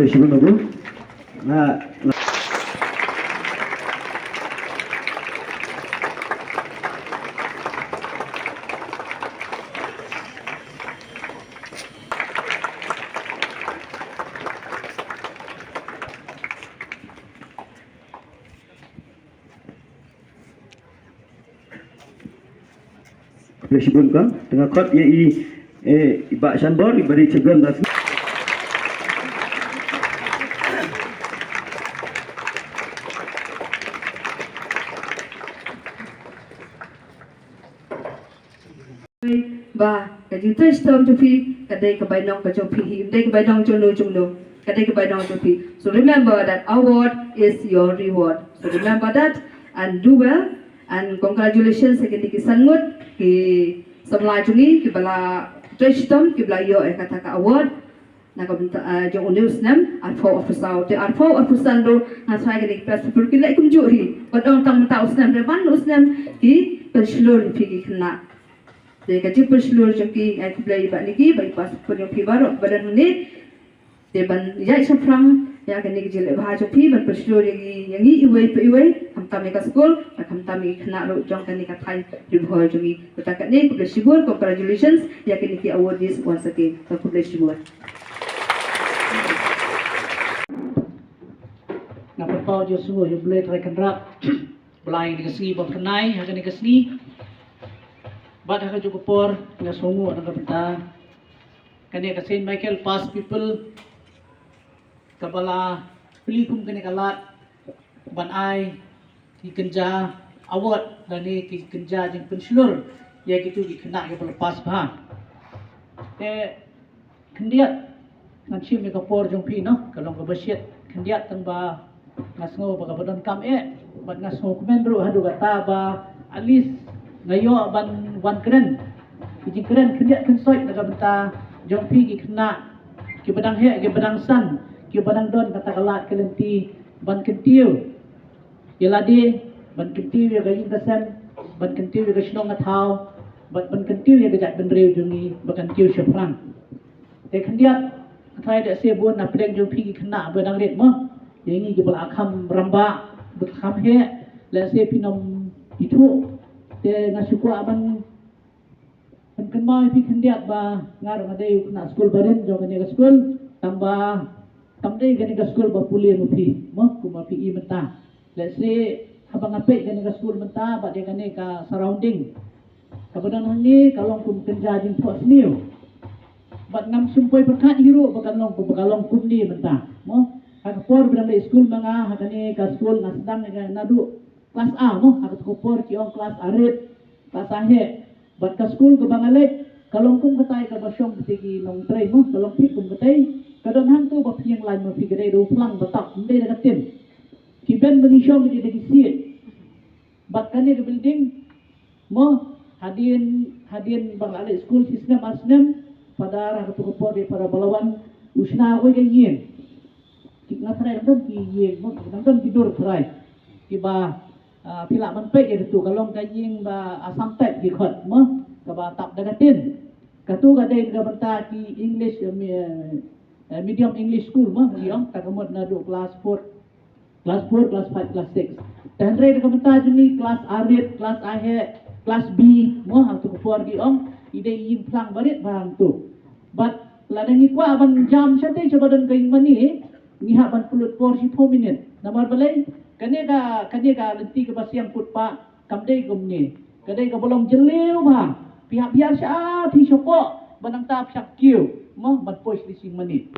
Flexible babu. Flexible kan tengah kot ye ibak sambor ibari cegam das. Ba kaji tres term to fi kadai ka bai nong ka jo fi dai ka bai nong jo lo kadai ka bai nong to fi. So remember that award is your reward. So remember that and do well and congratulations sekali ki sangut ki samlai jungi ki bala tres term ki bala yo kata ka award na ka bunta jo news nam arfo officer te arfo officer do na sai ki press per ki lai kum jo hi badong tang ta usnam re ban usnam ki perslur fi ki khna de kaji perslur jengki ai kublai ba niki bai pas punya pi baru badan ni de ban ya isafrang ya kan ni jele bah jo pi ban perslur yang i iwei pe iwei ham ta me ka school ham ta me khna ro jong kan ni ka thai ri bhoi jongi ta ka ni kublai sibur congratulations ya kan ni award this once again ta kublai sibur na pau jo suo jo blai trai kan rak blai ni ka sni ba kanai ha kan ni ka sni But haka juga por nga songo ang kapita kani ka Saint Michael past people kabala pilikum kani kalat ban ai ki kenja award dani ki kenja jing penslur ya gitu ki kena ke lepas ba te kendiat ngan chim ka por jong pi no kalong ka basiet kendiat tang ba ngasngo ba ka badon kam bat ngasngo komendro hadu kata ba at least ngayo ban wan keren kijing keren kendiat kensoi daga benta jong pi ki kena ki badang he ki badang san ki badang don kata kalat kelenti ban kentiu yeladi ban kentiu ya gayin kasan ban kentiu ya gasnong ngathau ban kentiu ya gajat ban reu jungi ban kentiu syafran te kendiat thai de se bon na pleng jong pi ki kena badang ret mo yengi ki bal akham ramba bekham he la se pinom itu te ngasuko aban kan mai pi kendiat ba ngar ngade na school barin jo ngane school tamba tamde ngane school ba puli mo pi mo kuma pi i menta let's say habang ape ngane school menta ba de ngane ka surrounding kabadan ni kalong kum kenja jing pos niu bat ngam sumpoi perkat hiro bakalong kum bakalong kum ni menta mo ha por bram school manga ha ngane ka school ngasdang na du kelas A mo ha ko por ki ong kelas arit kelas A he bat ka school ke bangalet kalong kum katai ka basyong tigi nong tray mo kalong pik kum katai kadon hang tu ba piang lain mo pigade do plang batak ndai da katin ki ben bani syong di dagi siet bat kane ke building mo hadin bangalet school system asnem pada ra ka por di para balawan usna oi ga yin ki ngatrai dong ki yin mo dong tidur trai ki ba pila man pe ke tu kalong ka ying ba asam tep ki khot mo ka ba tap da tin ka tu ka dei ka banta ki english medium english school mo yong ka kamot na do class 4 class 5 class 6 dan re ka banta juni class arit class a he class b mo ha tu for ki ong ide ying plang barit bang tu but ladang ikwa ban jam sate coba dan kaing mani ni ha ban pulut 4 minute namar balai kane ka lenti ke basiang put pa kamdei gumni kadai ka bolong jeleu ba pihak-pihak sya thi sopo banang tap syak kiu mo ban pois di sing menit